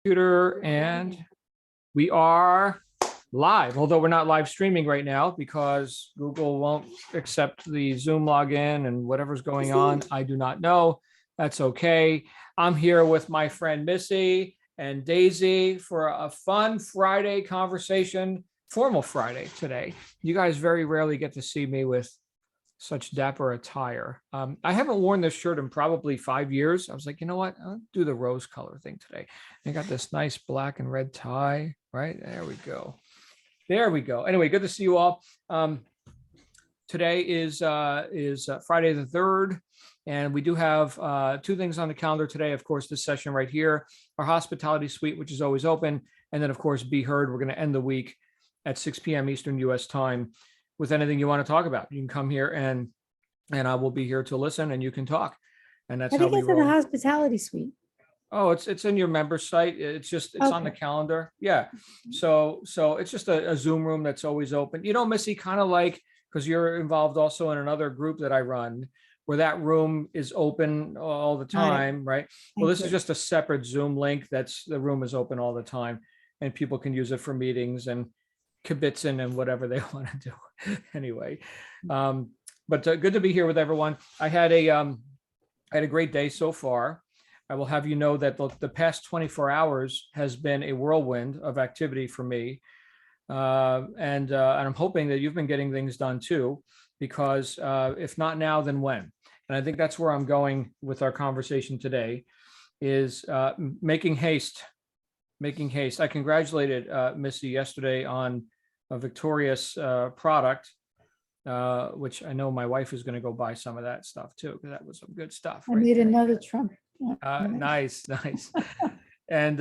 Computer, and we are live, although we're not live streaming right now because Google won't accept the Zoom login and whatever's going on. I do not know. That's okay. I'm here with my friend Missy and Daisy for a fun Friday conversation, formal Friday today. You guys very rarely get to see me with such dapper attire. I haven't worn this shirt in probably 5 years. I was like, you know what? I'll do the rose color thing today. I got this nice black and red tie, right? There we go. There we go. Anyway, good to see you all. Today is Friday the 3rd, and we do have two things on the calendar today. Of course, this session right here, our hospitality suite, which is always open. And then, of course, Be Heard. We're going to end the week at 6 p.m. Eastern U.S. time. With anything you want to talk about, you can come here and I will be here to listen and you can talk. And that's how we roll. I think it's in the hospitality suite. Oh, it's in your member site. It's on the calendar. Yeah. So it's just a Zoom room that's always open. You know, Missy, kind of like, because you're involved also in another group that I run where that room is open all the time, right? Well, this is just a separate Zoom link. The room is open all the time and people can use it for meetings and kibitzing and whatever they want to do anyway. But good to be here with everyone. I had a great day so far. I will have you know that the past 24 hours has been a whirlwind of activity for me. And I'm hoping that you've been getting things done too, because if not now, then when? And I think that's where I'm going with our conversation today is making haste. Making haste. I congratulated Missy yesterday on a victorious product, which I know my wife is going to go buy some of that stuff too, because that was some good stuff. I made another Trump. Nice. And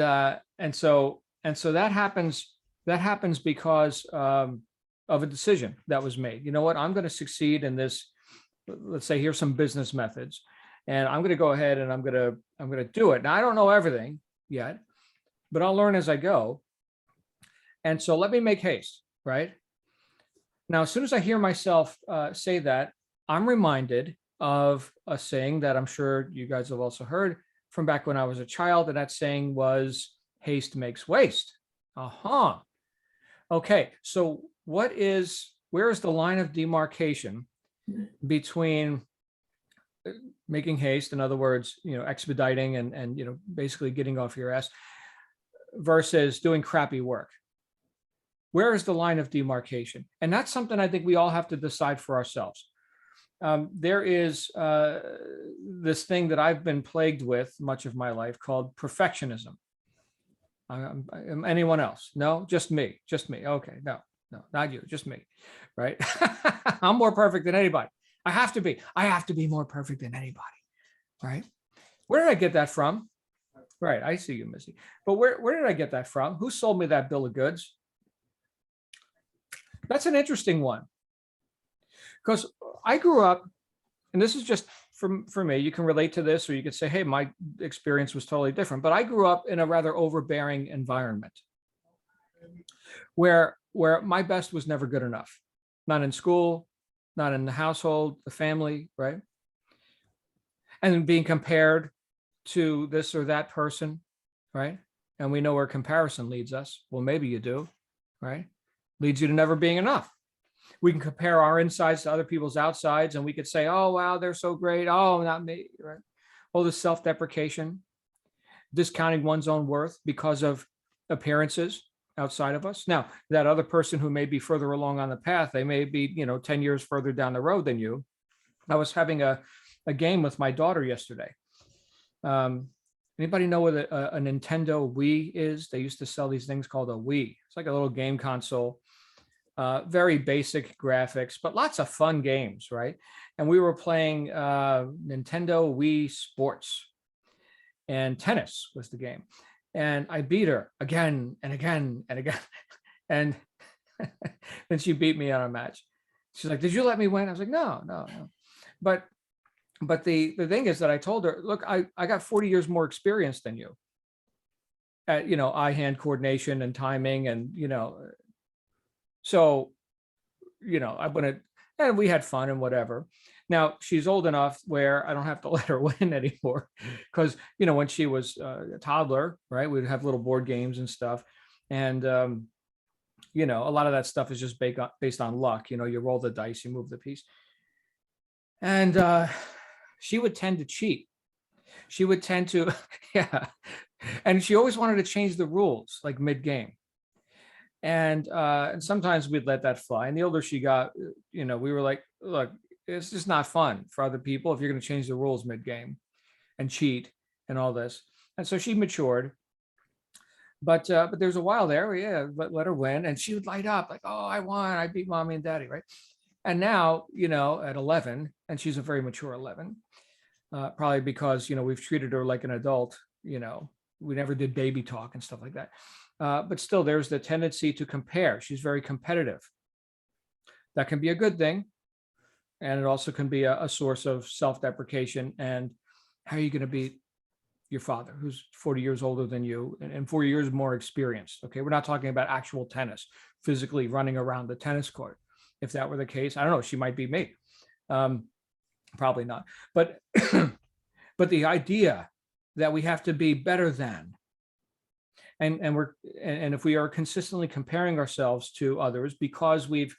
so that happens because of a decision that was made. You know what? I'm going to succeed in this. Let's say here's some business methods, and I'm going to go ahead and I'm going to do it. Now I don't know everything yet, but I'll learn as I go. And so let me make haste, right? Now, as soon as I hear myself say that, I'm reminded of a saying that I'm sure you guys have also heard from back when I was a child. And that saying was, haste makes waste. Okay, so where is the line of demarcation between making haste, in other words, expediting and basically getting off your ass, versus doing crappy work? Where is the line of demarcation? And that's something I think we all have to decide for ourselves. There is this thing that I've been plagued with much of my life called perfectionism. Anyone else? No, just me. Okay, no, not you, just me, right? I'm more perfect than anybody. I have to be more perfect than anybody, right? Where did I get that from? Right, I see you, Missy. But where did I get that from? Who sold me that bill of goods? That's an interesting one. Because I grew up, and this is just for me, you can relate to this, or you could say, hey, my experience was totally different. But I grew up in a rather overbearing environment where my best was never good enough. Not in school, not in the household, the family, right? And being compared to this or that person, right? And we know where comparison leads us. Well, maybe you do, right? Leads you to never being enough. We can compare our insides to other people's outsides, and we could say, oh, wow, they're so great. Oh, not me, right? All this self-deprecation, discounting one's own worth because of appearances outside of us. Now, that other person who may be further along on the path, they may be, 10 years further down the road than you. I was having a game with my daughter yesterday. Anybody know what a Nintendo Wii is? They used to sell these things called a Wii. It's like a little game console, very basic graphics, but lots of fun games, right? And we were playing Nintendo Wii Sports, and tennis was the game. And I beat her again and again and again. And then she beat me on a match. She's like, did you let me win? I was like, no. But the thing is that I told her, look, I got 40 years more experience than you at, eye-hand coordination and timing. And, so, I'm going to and we had fun and whatever. Now she's old enough where I don't have to let her win anymore, because when she was a toddler, right, we'd have little board games and stuff, and a lot of that stuff is just based on luck. You roll the dice, you move the piece, and she would tend to cheat. She would tend to, yeah, and she always wanted to change the rules like mid game. And sometimes we'd let that fly. And the older she got, we were like, look, it's just not fun for other people if you're going to change the rules mid-game and cheat and all this. And so she matured. But there's a while there, yeah, let her win, and she would light up like, oh, I won, I beat mommy and daddy, right? And now, at 11, and she's a very mature 11, probably because we've treated her like an adult. We never did baby talk and stuff like that. But still, there's the tendency to compare. She's very competitive. That can be a good thing. And it also can be a source of self-deprecation. And how are you going to beat your father, who's 40 years older than you and 4 years more experienced? Okay, we're not talking about actual tennis, physically running around the tennis court. If that were the case, I don't know, she might beat me. Probably not. But but the idea that we have to be better than, and if we are consistently comparing ourselves to others because we've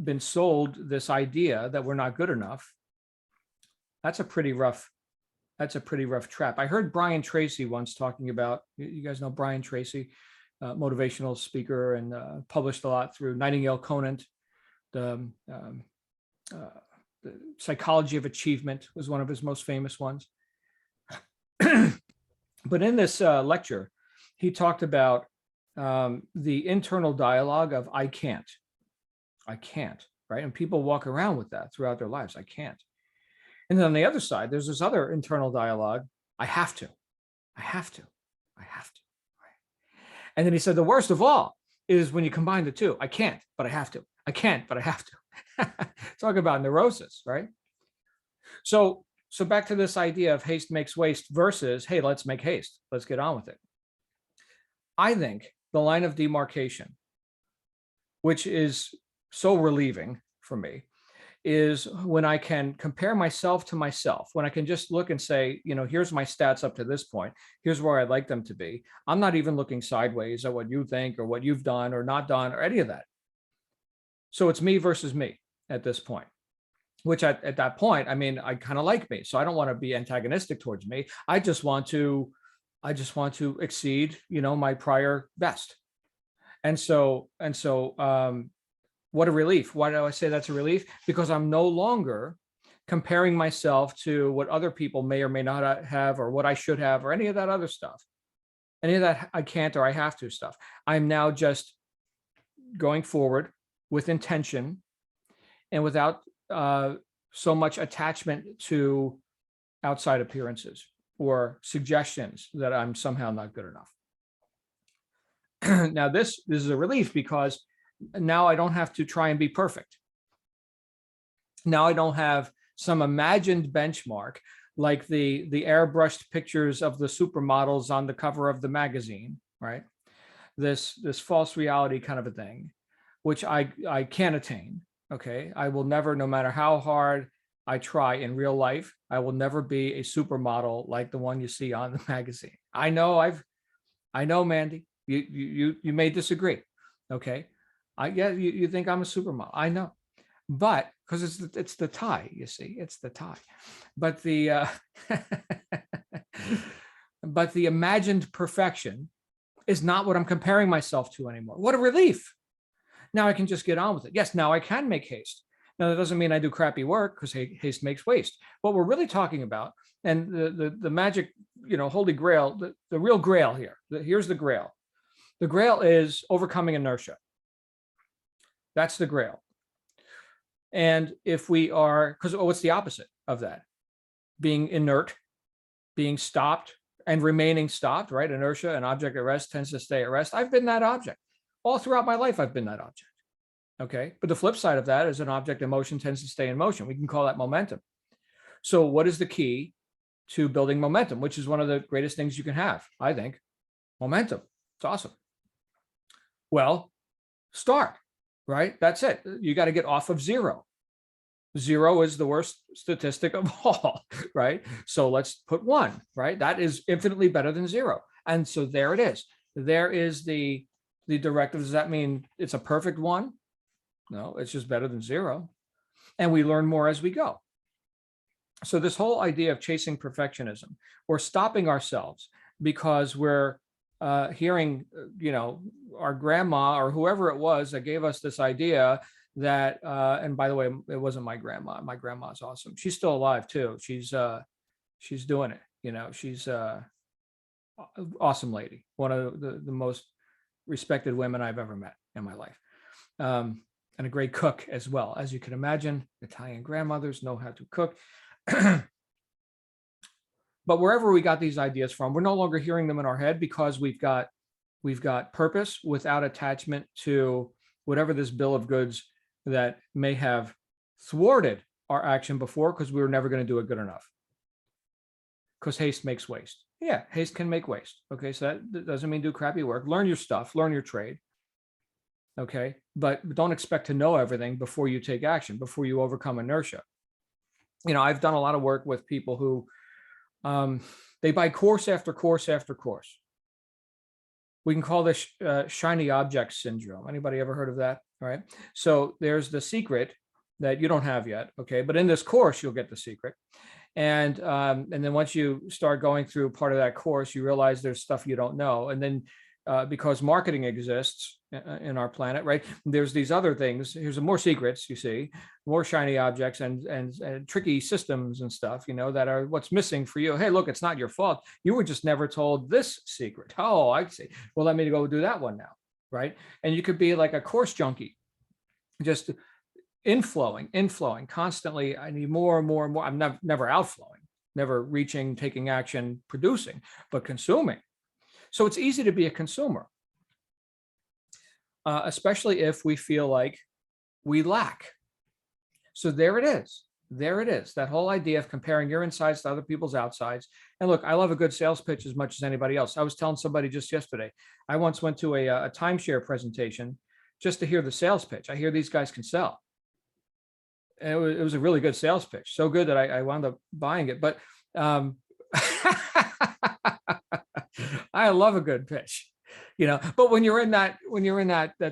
been sold this idea that we're not good enough, that's a pretty rough trap. I heard Brian Tracy once talking about, you guys know Brian Tracy, motivational speaker, and published a lot through Nightingale Conant. The Psychology of Achievement was one of his most famous ones. But in this lecture, he talked about the internal dialogue of I can't, right? And people walk around with that throughout their lives. I can't. And then on the other side, there's this other internal dialogue. I have to. Right? And then he said, the worst of all is when you combine the two. I can't, but I have to. I can't, but I have to. Talk about neurosis, right? So back to this idea of haste makes waste versus, hey, let's make haste. Let's get on with it. I think the line of demarcation, which is so relieving for me, is when I can compare myself to myself, when I can just look and say, here's my stats up to this point. Here's where I'd like them to be. I'm not even looking sideways at what you think or what you've done or not done or any of that. So it's me versus me at this point, which at that point, I kind of like me. So I don't want to be antagonistic towards me. I just want to exceed, my prior best. And so what a relief. Why do I say that's a relief? Because I'm no longer comparing myself to what other people may or may not have, or what I should have, or any of that other stuff. Any of that I can't or I have to stuff. I'm now just going forward with intention and without so much attachment to outside appearances or suggestions that I'm somehow not good enough. Now, this is a relief because now I don't have to try and be perfect. Now I don't have some imagined benchmark like the airbrushed pictures of the supermodels on the cover of the magazine, right? This false reality kind of a thing, which I can't attain. Okay, I will never, no matter how hard I try in real life, I will never be a supermodel like the one you see on the magazine. I know, Mandy, you may disagree. Okay, you think I'm a supermodel. I know, but because it's the tie, you see, it's the tie. But the but the imagined perfection is not what I'm comparing myself to anymore. What a relief. Now I can just get on with it. Yes, now I can make haste. Now that doesn't mean I do crappy work, because haste makes waste. What we're really talking about, and the magic, holy grail, the real grail here, here's the grail. The grail is overcoming inertia. That's the grail. And if we are, because what's the opposite of that? Being inert, being stopped and remaining stopped, right? Inertia, an object at rest tends to stay at rest. I've been that object. All throughout my life, I've been that object. Okay. But the flip side of that is an object in motion tends to stay in motion. We can call that momentum. So what is the key to building momentum, which is one of the greatest things you can have, I think? Momentum. It's awesome. Well, start. right? That's it. You got to get off of 0. 0 is the worst statistic of all, right? So let's put 1, right? That is infinitely better than 0. And so there it is. There is the directive. Does that mean it's a perfect 1? No, it's just better than 0. And we learn more as we go. So this whole idea of chasing perfectionism or stopping ourselves because we're hearing, our grandma or whoever it was that gave us this idea that, and by the way, it wasn't my grandma. My grandma's awesome. She's still alive too. She's doing it. She's awesome lady. One of the most respected women I've ever met in my life. And a great cook as well. As you can imagine, Italian grandmothers know how to cook. But wherever we got these ideas from, we're no longer hearing them in our head because we've got purpose without attachment to whatever this bill of goods that may have thwarted our action before because we were never going to do it good enough. Because haste makes waste. Yeah, haste can make waste. Okay, so that doesn't mean do crappy work. Learn your stuff, learn your trade. Okay, but don't expect to know everything before you take action, before you overcome inertia. I've done a lot of work with people who they buy course after course after course. We can call this shiny object syndrome. Anybody ever heard of that? All right. So there's the secret that you don't have yet. Okay. But in this course, you'll get the secret. And then once you start going through part of that course, you realize there's stuff you don't know. And then because marketing exists in our planet, right? There's these other things. Here's more secrets, you see, more shiny objects and tricky systems and stuff, that are what's missing for you. Hey, look, it's not your fault. You were just never told this secret. Oh, I see. Well, let me go do that one now, right? And you could be like a course junkie, just inflowing constantly. I need more and more and more. I'm never outflowing, never reaching, taking action, producing, but consuming. So it's easy to be a consumer, especially if we feel like we lack. So there it is. There it is. That whole idea of comparing your insides to other people's outsides. And look, I love a good sales pitch as much as anybody else. I was telling somebody just yesterday, I once went to a timeshare presentation just to hear the sales pitch. I hear these guys can sell. And it was a really good sales pitch. So good that I wound up buying it. But I love a good pitch, but when you're in that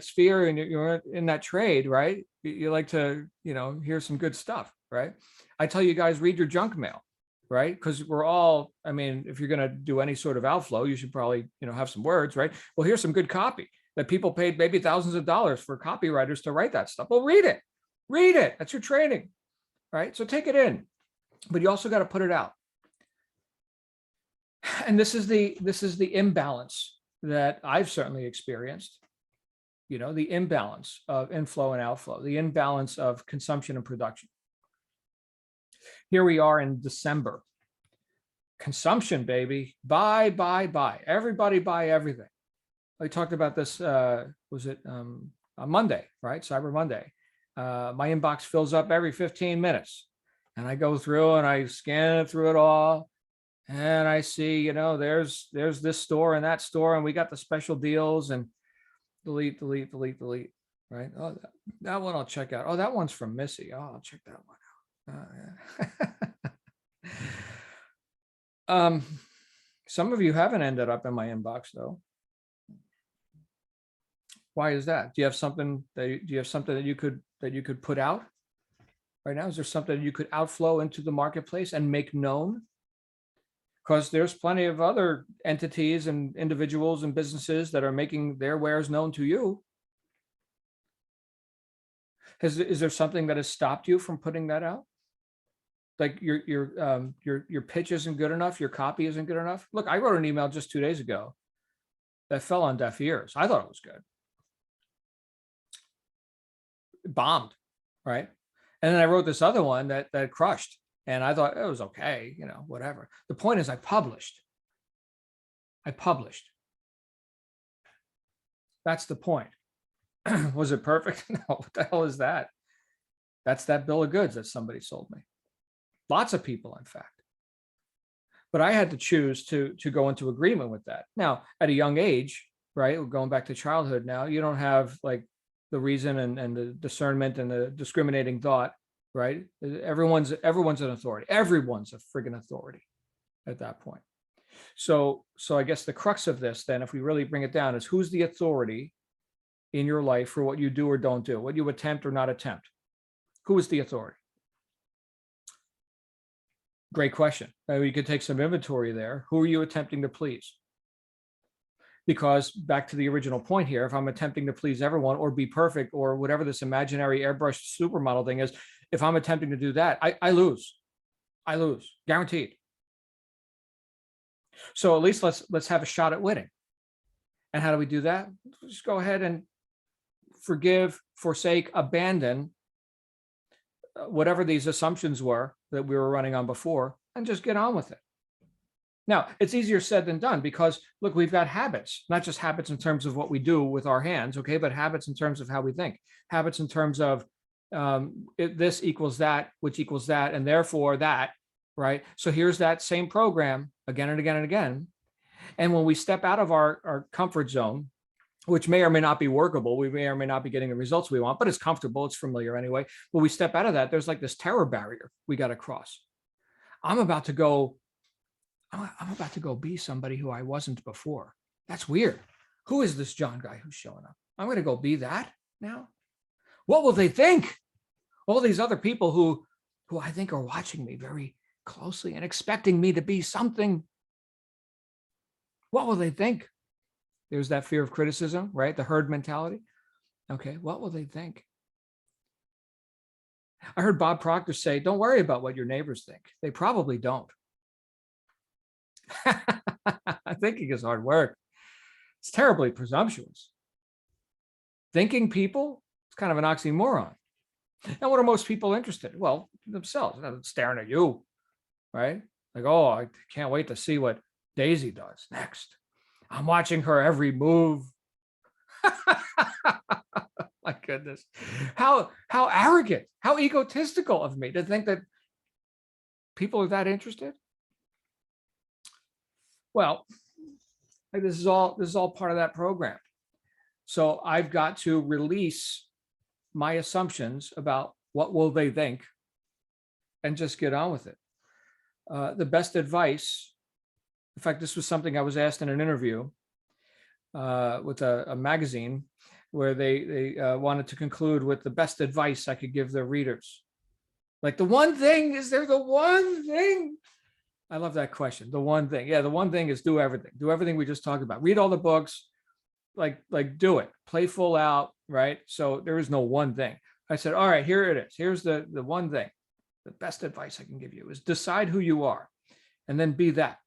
sphere and you're in that trade, right? You like to, hear some good stuff, right? I tell you guys, read your junk mail, right? Because we're all, if you're going to do any sort of outflow, you should probably, have some words, right? Well, here's some good copy that people paid maybe thousands of dollars for copywriters to write that stuff. Well, read it. That's your training, right? So take it in, but you also got to put it out. And this is the imbalance that I've certainly experienced, the imbalance of inflow and outflow, the imbalance of consumption and production. Here we are in December. Consumption, baby. Buy. Everybody buy everything. I talked about this, was it on Monday, right? Cyber Monday. My inbox fills up every 15 minutes. And I go through and I scan through it all. And I see, there's this store and that store, and we got the special deals, and delete, right? Oh, that one I'll check out. Oh, that one's from Missy. Oh, I'll check that one out. Yeah. Some of you haven't ended up in my inbox though. Why is that? Do you have something that you could put out right now? Is there something you could outflow into the marketplace and make known? Because there's plenty of other entities and individuals and businesses that are making their wares known to you. Is there something that has stopped you from putting that out? Like your pitch isn't good enough, your copy isn't good enough? Look, I wrote an email just 2 days ago that fell on deaf ears. I thought it was good. It bombed, right? And then I wrote this other one that crushed. And I thought it was okay, whatever. The point is I published. That's the point. Was it perfect? No, what the hell is that? That's that bill of goods that somebody sold me. Lots of people, in fact. But I had to choose to go into agreement with that. Now, at a young age, right? We're going back to childhood now, you don't have like the reason and the discernment and the discriminating thought, right? Everyone's an authority. Everyone's a friggin' authority at that point. So I guess the crux of this, then, if we really bring it down, is who's the authority in your life for what you do or don't do, what you attempt or not attempt? Who is the authority? Great question. We could take some inventory there. Who are you attempting to please? Because back to the original point here, if I'm attempting to please everyone or be perfect or whatever this imaginary airbrushed supermodel thing is, if I'm attempting to do that, I lose. I lose, guaranteed. So at least let's have a shot at winning. And how do we do that? Just go ahead and forgive, forsake, abandon whatever these assumptions were that we were running on before, and just get on with it. Now, it's easier said than done because, look, we've got habits, not just habits in terms of what we do with our hands, okay, but habits in terms of how we think, habits in terms of this equals that, which equals that, and therefore that, right? So here's that same program again and again and again. And when we step out of our comfort zone, which may or may not be workable, we may or may not be getting the results we want, but it's comfortable, it's familiar anyway. When we step out of that, there's like this terror barrier we got to cross. I'm about to go be somebody who I wasn't before. That's weird. Who is this John guy who's showing up? I'm going to go be that now. What will they think? All these other people who I think are watching me very closely and expecting me to be something. What will they think? There's that fear of criticism, right? The herd mentality. Okay, what will they think? I heard Bob Proctor say, don't worry about what your neighbors think. They probably don't. Thinking is hard work. It's terribly presumptuous. Thinking people, it's kind of an oxymoron. And what are most people interested in? Well, themselves, staring at you, right? Like, oh, I can't wait to see what Daisy does next. I'm watching her every move. My goodness. How arrogant, how egotistical of me to think that people are that interested. Well, this is all part of that program. So I've got to release my assumptions about what will they think and just get on with it. The best advice, in fact, this was something I was asked in an interview with a magazine where they wanted to conclude with the best advice I could give their readers. Like, the one thing, is there the one thing? I love that question. The one thing. Yeah, the one thing is do everything. Do everything we just talked about. Read all the books, like do it. Play full out, right? So there is no one thing. I said, all right, here it is. Here's the one thing. The best advice I can give you is decide who you are and then be that.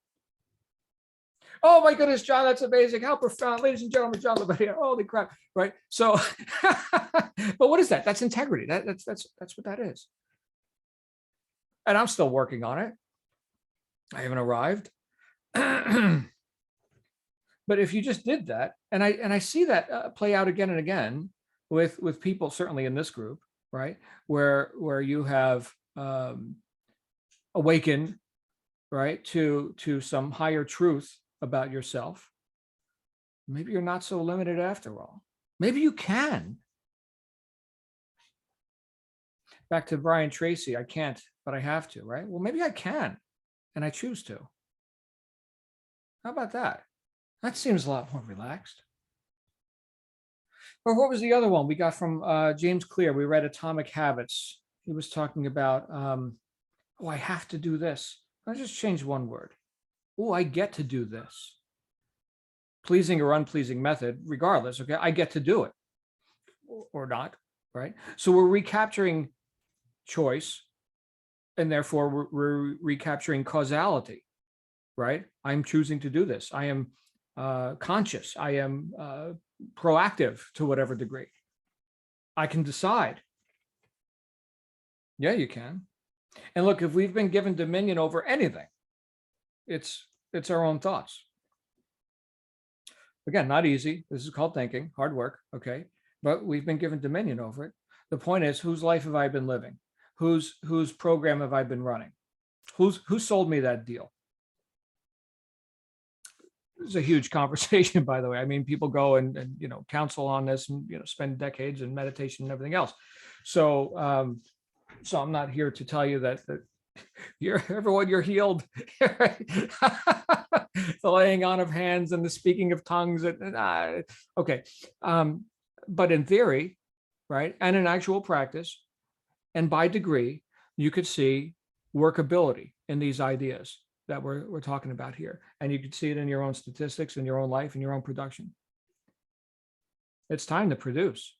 Oh my goodness, John, that's amazing. How profound. Ladies and gentlemen, John Lavenia. Holy crap. Right. So, but what is that? That's integrity. That's what that is. And I'm still working on it. I haven't arrived. But if you just did that, and I see that play out again and again with people, certainly in this group, right, where you have awakened, right, to some higher truth about yourself. Maybe you're not so limited after all. Maybe you can. Back to Brian Tracy, I can't, but I have to, right? Well, maybe I can, and I choose to. How about that? That seems a lot more relaxed. Or what was the other one we got from James Clear? We read Atomic Habits. He was talking about, oh, I have to do this. I'll just change one word. Oh, I get to do this. Pleasing or unpleasing method, regardless, okay? I get to do it or not, right? So we're recapturing choice, and therefore we're recapturing causality, right? I'm choosing to do this. I am conscious. I am proactive to whatever degree. I can decide. Yeah, you can. And look, if we've been given dominion over anything, it's our own thoughts. Again, not easy. This is called thinking, hard work, okay? But we've been given dominion over it. The point is, whose life have I been living? Whose program have I been running? Who sold me that deal? it's a huge conversation, by the way. I mean, people go and counsel on this and, spend decades in meditation and everything else. So, so I'm not here to tell you that you're healed. The laying on of hands and the speaking of tongues. Okay. But in theory, right, and in actual practice, and by degree, you could see workability in these ideas that we're talking about here. And you could see it in your own statistics, in your own life, in your own production. It's time to produce.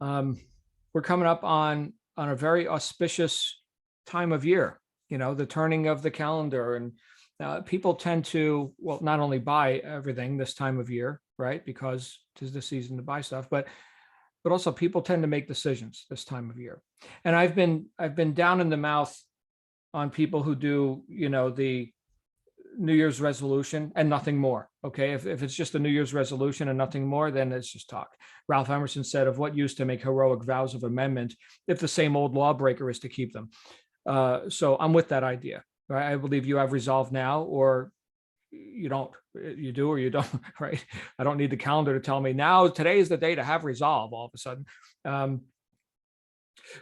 We're coming up on a very auspicious time of year, the turning of the calendar, and people tend to, well, not only buy everything this time of year, right, because 'tis the season to buy stuff, but also people tend to make decisions this time of year. And I've been down in the mouth on people who do, the New Year's resolution and nothing more. Okay. If it's just a New Year's resolution and nothing more, then it's just talk. Ralph Emerson said, of what use to make heroic vows of amendment if the same old lawbreaker is to keep them? So I'm with that idea, right? I believe you have resolve now, or you don't, you do or you don't, right? I don't need the calendar to tell me now, today is the day to have resolve all of a sudden.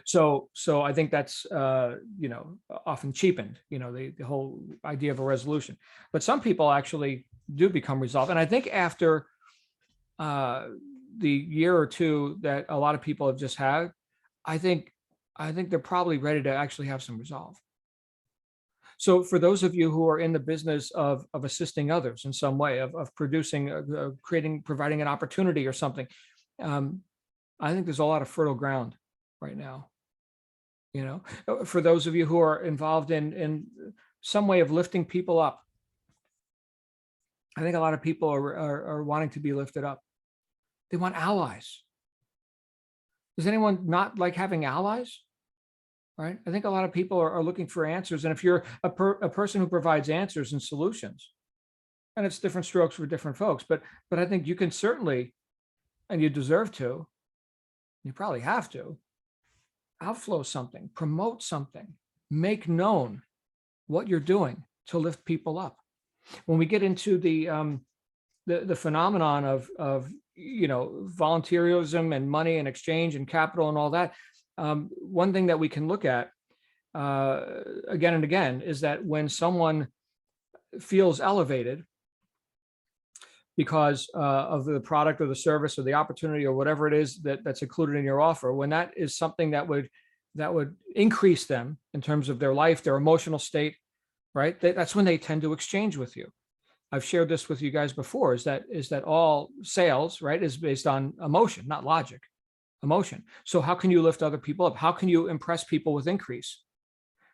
So I think that's, often cheapened, the whole idea of a resolution. But some people actually do become resolved. And I think after the year or two that a lot of people have just had, I think they're probably ready to actually have some resolve. So for those of you who are in the business of assisting others in some way, of producing, providing an opportunity or something, I think there's a lot of fertile ground right now. For those of you who are involved in some way of lifting people up, I think a lot of people are wanting to be lifted up. They want allies. Does anyone not like having allies? Right? I think a lot of people are looking for answers. And if you're a person who provides answers and solutions, and it's different strokes for different folks, but I think you can certainly, and you deserve to, you probably have to, outflow something, promote something, make known what you're doing to lift people up. When we get into the phenomenon of volunteerism and money and exchange and capital and all that, one thing that we can look at again and again is that when someone feels elevated because of the product or the service or the opportunity or whatever it is that's included in your offer, when that is something that would increase them in terms of their life, their emotional state, right? That's when they tend to exchange with you. I've shared this with you guys before, is that all sales, right, is based on emotion, not logic. Emotion. So how can you lift other people up? How can you impress people with increase?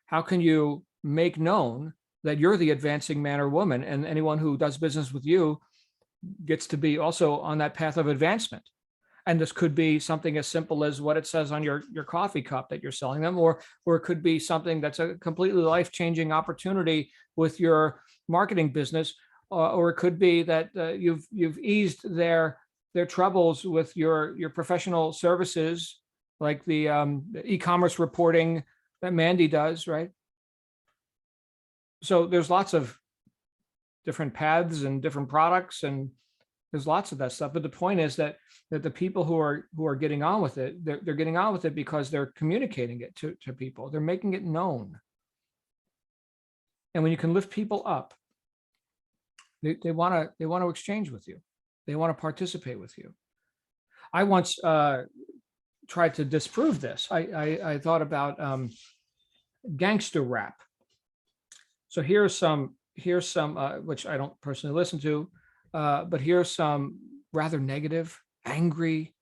How can you make known that you're the advancing man or woman, and anyone who does business with you gets to be also on that path of advancement? And this could be something as simple as what it says on your coffee cup that you're selling them, or it could be something that's a completely life-changing opportunity with your marketing business, or it could be that you've eased their troubles with your professional services, like the e-commerce reporting that Mandy does, right? So there's lots of different paths and different products, and there's lots of that stuff. But the point is that the people who are getting on with it, they're getting on with it because they're communicating it to people. They're making it known. And when you can lift people up, they want to exchange with you. They want to participate with you. I once tried to disprove this. I thought about gangster rap. So here's some which I don't personally listen to, but here's some rather negative, angry,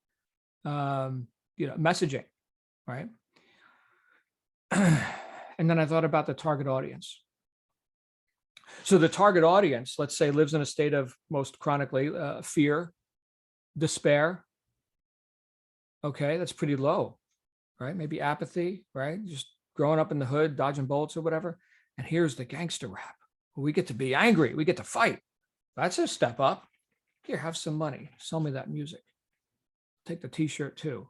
messaging, right? And then I thought about the target audience. So the target audience, let's say, lives in a state of, most chronically, fear, despair. Okay, that's pretty low, right? Maybe apathy, right? Just growing up in the hood, dodging bullets or whatever. And here's the gangster rap. We get to be angry. We get to fight. That's a step up. Here, have some money. Sell me that music. Take the t-shirt too,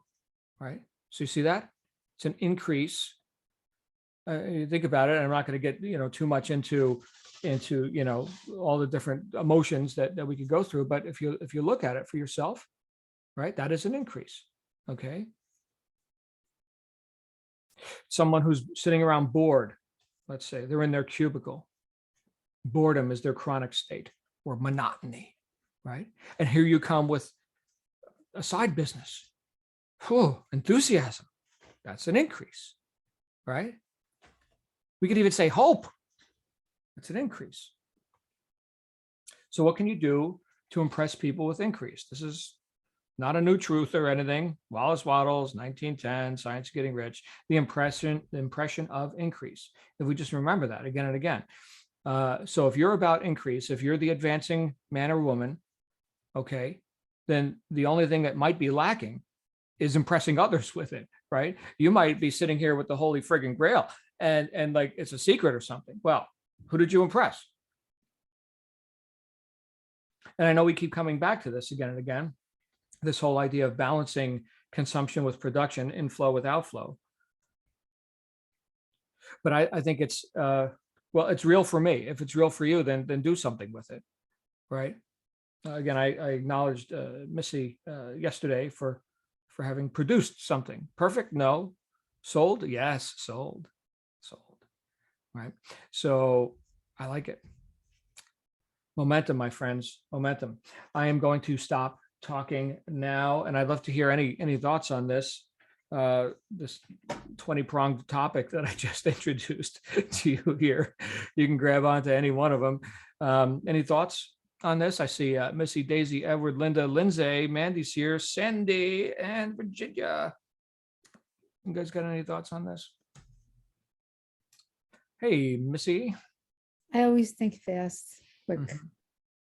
right? So you see that? It's an increase You think about it, and I'm not going to get, too much into, all the different emotions that we could go through. But if you look at it for yourself, right, that is an increase. Okay. Someone who's sitting around bored, let's say they're in their cubicle. Boredom is their chronic state, or monotony, right? And here you come with a side business. Whew, enthusiasm. That's an increase, right? We could even say hope. That's an increase. So what can you do to impress people with increase? This is not a new truth or anything. Wallace Wattles, 1910, Science of Getting Rich, the impression of increase. If we just remember that again and again. So if you're about increase, if you're the advancing man or woman, okay, then the only thing that might be lacking is impressing others with it, right? You might be sitting here with the holy friggin' grail and like it's a secret or something. Well, who did you impress? And I know we keep coming back to this again and again, this whole idea of balancing consumption with production, inflow with outflow. But I think it's, well, it's real for me. If it's real for you, then do something with it, right? Again, I acknowledged Missy yesterday for having produced something. Perfect? No. Sold? Yes, sold, right? So I like it. Momentum, my friends, momentum. I am going to stop talking now, and I'd love to hear any thoughts on this 20-pronged topic that I just introduced to you here. You can grab onto any one of them. Any thoughts on this? I see Missy, Daisy, Edward, Linda, Lindsay, Mandy's here, Sandy, and Virginia. You guys got any thoughts on this? Hey, Missy. I always think fast, quick.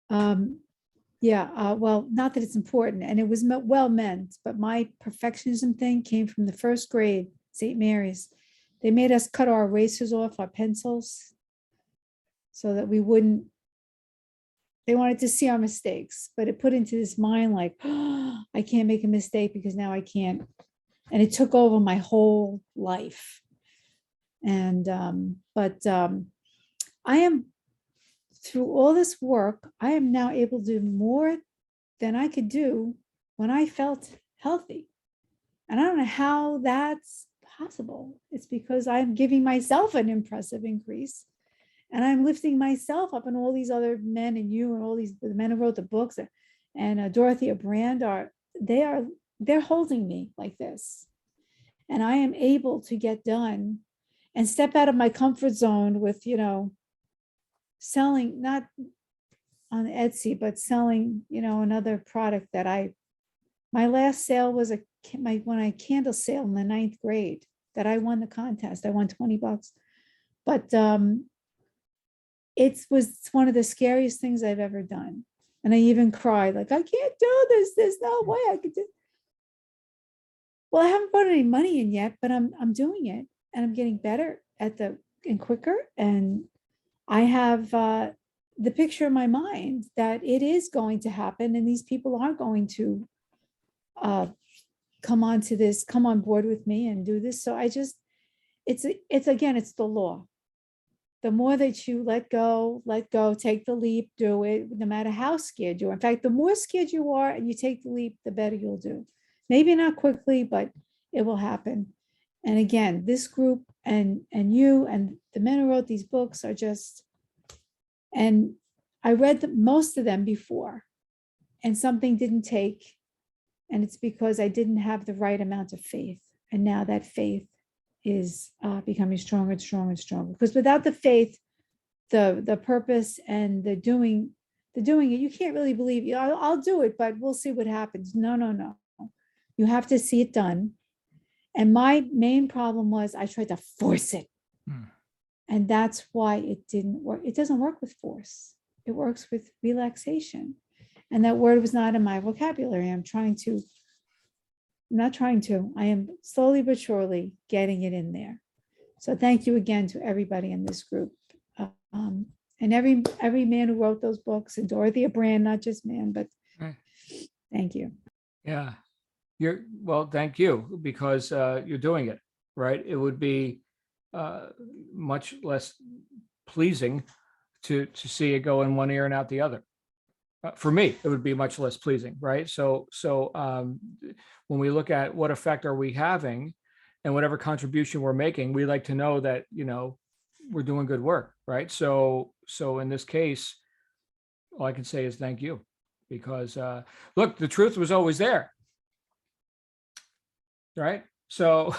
Well, not that it's important, and it was well meant, but my perfectionism thing came from the first grade, St. Mary's. They made us cut our erasers off our pencils so that we wouldn't, they wanted to see our mistakes, but it put into this mind like, oh, I can't make a mistake because now I can't. And it took over my whole life. And, I am, through all this work, I am now able to do more than I could do when I felt healthy. And I don't know how that's possible. It's because I'm giving myself an impressive increase. And I'm lifting myself up, and all these other men and you and all these the men who wrote the books and Dorothea Brand they're holding me like this. And I am able to get done and step out of my comfort zone with, selling, not on Etsy, but selling, another product that my last sale was when I candle sale in the 9th grade that I won the contest. I won $20, but it was one of the scariest things I've ever done. And I even cried, like, I can't do this. There's no way I could do. Well, I haven't put any money in yet, but I'm doing it, and I'm getting better and quicker. And I have the picture in my mind that it is going to happen, and these people are going to come on board with me and do this. So it's the law. The more that you let go, take the leap, do it, no matter how scared you are. In fact, the more scared you are and you take the leap, the better you'll do. Maybe not quickly, but it will happen. And again, this group and you and the men who wrote these books are just, and I read most of them before, and something didn't take, and it's because I didn't have the right amount of faith. And now that faith is becoming stronger and stronger and stronger. Because without the faith, the purpose and the doing it, you can't really believe, I'll do it, but we'll see what happens. No. You have to see it done. And my main problem was I tried to force it. And that's why it didn't work. It doesn't work with force. It works with relaxation. And that word was not in my vocabulary. I am slowly but surely getting it in there. So thank you again to everybody in this group. And every man who wrote those books, and Dorothea Brand, not just man, but thank you. Yeah. Well, thank you, because you're doing it, right? It would be much less pleasing to see it go in one ear and out the other. For me, it would be much less pleasing, right? So when we look at what effect are we having and whatever contribution we're making, we like to know that, we're doing good work, right? So in this case, all I can say is thank you, because look, the truth was always there, right? So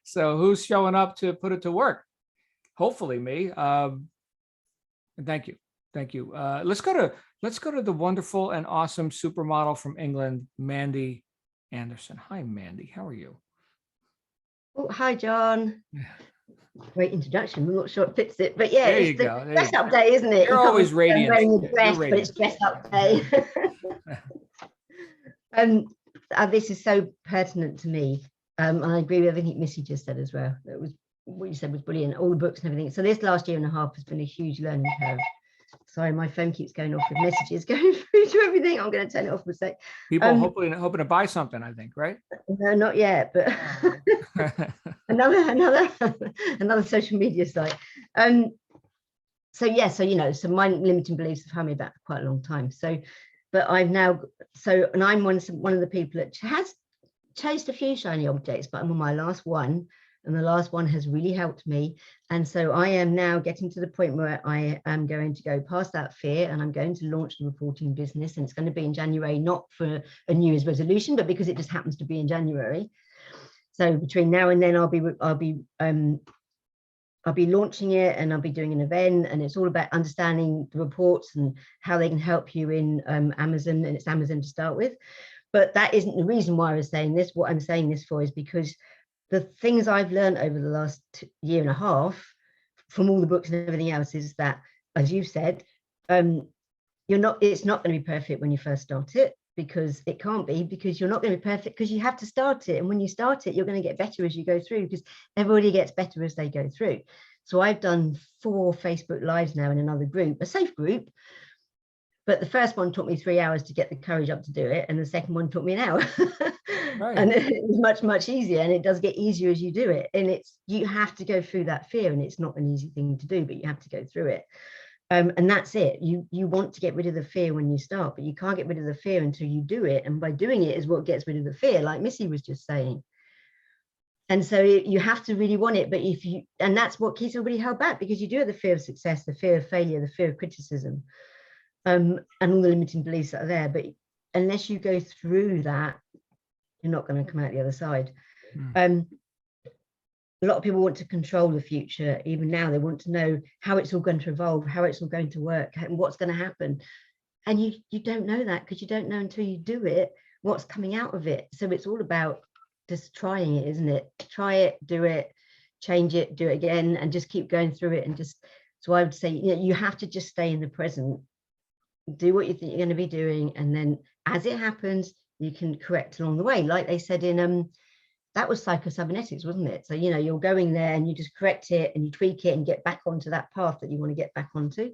so who's showing up to put it to work? Hopefully me. And thank you. Thank you. Let's go to the wonderful and awesome supermodel from England, Mandy Anderson. Hi, Mandy. How are you? Oh, hi, John. Great introduction. I'm not sure it fits it, but yeah, There you it's the go. dress up day, isn't it? You're always radiant. Wearing a You're dress, but it's radiant. dress up day. This is so pertinent to me. And I agree with everything Missy just said as well. That was what you said was brilliant. All the books and everything. So this last year and a half has been a huge learning curve. Sorry, my phone keeps going off with messages going through to everything. I'm going to turn it off for a sec. People hoping to buy something, I think, right? No, not yet, but another social media site. So my limiting beliefs have had me back for quite a long time. But I've now, and I'm one of the people that has chased a few shiny objects, but I'm on my last one, and the last one has really helped me. And so I am now getting to the point where I am going to go past that fear, and I'm going to launch the reporting business, and it's going to be in January, not for a New Year's resolution, but because it just happens to be in January. So between now and then, I'll be launching it, and I'll be doing an event, and it's all about understanding the reports and how they can help you in Amazon, and it's Amazon to start with. But that isn't the reason why I was saying this. What I'm saying this for is because the things I've learned over the last year and a half from all the books and everything else is that, as you've said, it's not going to be perfect when you first start it, because it can't be, because you're not going to be perfect, because you have to start it. And when you start it, you're going to get better as you go through, because everybody gets better as they go through. So I've done 4 Facebook Lives now in another group, a safe group. But the first one took me 3 hours to get the courage up to do it. And the second one took me an hour. Right. And it was much, much easier. And it does get easier as you do it. And you have to go through that fear. And it's not an easy thing to do, but you have to go through it. And that's it. You want to get rid of the fear when you start, but you can't get rid of the fear until you do it. And by doing it is what gets rid of the fear, like Missy was just saying. And so you have to really want it. But and that's what keeps everybody held back, because you do have the fear of success, the fear of failure, the fear of criticism, and all the limiting beliefs that are there. But unless you go through that, you're not going to come out the other side. A lot of people want to control the future. Even now, they want to know how it's all going to evolve, how it's all going to work, and what's going to happen. And you don't know that, because you don't know until you do it what's coming out of it. So it's all about just trying it, isn't it? Try it, do it, change it, do it again, and just keep going through it. And so I would say, you have to just stay in the present, do what you think you're going to be doing, and then as it happens, you can correct along the way. Like they said in that was psycho-cybernetics, wasn't it? So you're going there and you just correct it and you tweak it and get back onto that path that you want to get back onto.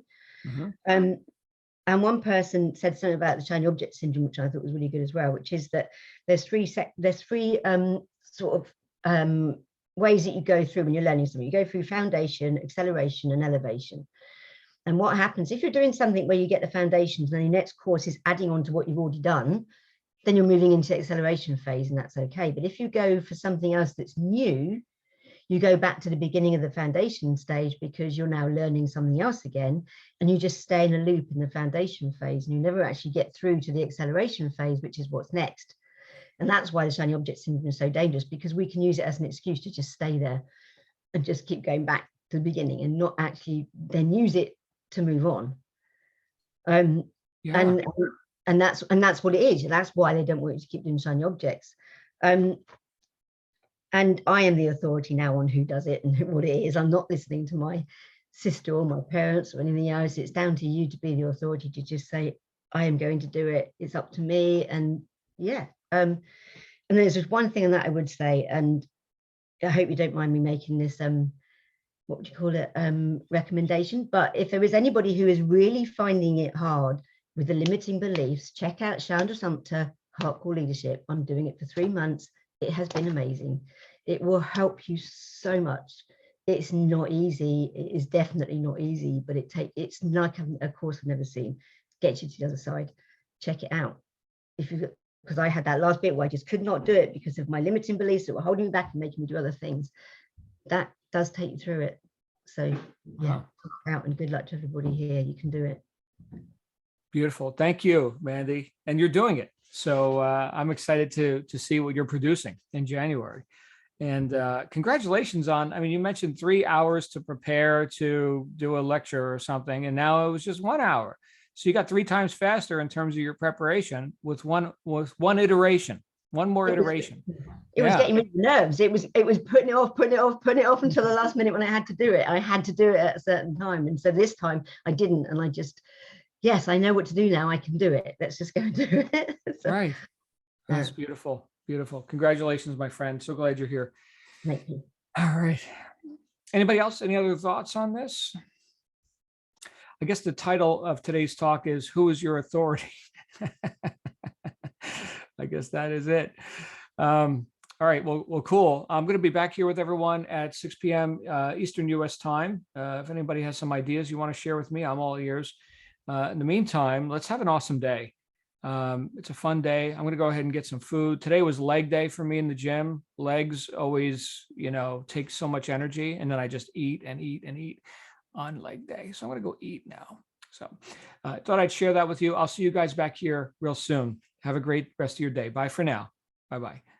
And one person said something about the shiny object syndrome, which I thought was really good as well, which is that there's three ways that you go through when you're learning something. You go through foundation, acceleration, and elevation. And what happens if you're doing something where you get the foundations and then the next course is adding on to what you've already done, then you're moving into the acceleration phase, and that's okay. But if you go for something else that's new, you go back to the beginning of the foundation stage, because you're now learning something else again, and you just stay in a loop in the foundation phase, and you never actually get through to the acceleration phase, which is what's next. And that's why the shiny object syndrome is so dangerous, because we can use it as an excuse to just stay there and just keep going back to the beginning and not actually then use it to move on. And that's what it is. That's why they don't want you to keep doing shiny objects. And I am the authority now on who does it and what it is. I'm not listening to my sister or my parents or anything else. It's down to you to be the authority, to just say, I am going to do it. It's up to me. And yeah. And there's just one thing that I would say, and I hope you don't mind me making this what would you call it, recommendation. But if there is anybody who is really finding it hard with the limiting beliefs, check out Chandra Sumter, Heart Core Leadership. I'm doing it for 3 months. It has been amazing. It will help you so much. It's not easy. It is definitely not easy, but it's like a course I've never seen. Get you to the other side. Check it out. Because I had that last bit where I just could not do it because of my limiting beliefs that were holding me back and making me do other things. That does take you through it. So yeah, out and good luck to everybody here. You can do it. Beautiful. Thank you, Mandy. And you're doing it. So I'm excited to see what you're producing in January. And congratulations on, I mean, you mentioned 3 hours to prepare to do a lecture or something, and now it was just 1 hour. So you got 3 times faster in terms of your preparation with one iteration, one more iteration. It was getting me nerves. It was putting it off until the last minute when I had to do it. I had to do it at a certain time. And so this time I didn't. And I just, yes, I know what to do now. I can do it. Let's just go and do it. So, right. That's beautiful. Beautiful. Congratulations, my friend. So glad you're here. Thank you. All right. Anybody else? Any other thoughts on this? I guess the title of today's talk is Who is Your Authority? I guess that is it. All right. Well, cool. I'm going to be back here with everyone at 6 p.m. Eastern US time. If anybody has some ideas you want to share with me, I'm all ears. In the meantime, let's have an awesome day. It's a fun day. I'm going to go ahead and get some food. Today was leg day for me in the gym. Legs always, take so much energy. And then I just eat and eat and eat on leg day. So I'm going to go eat now. So I thought I'd share that with you. I'll see you guys back here real soon. Have a great rest of your day. Bye for now. Bye-bye.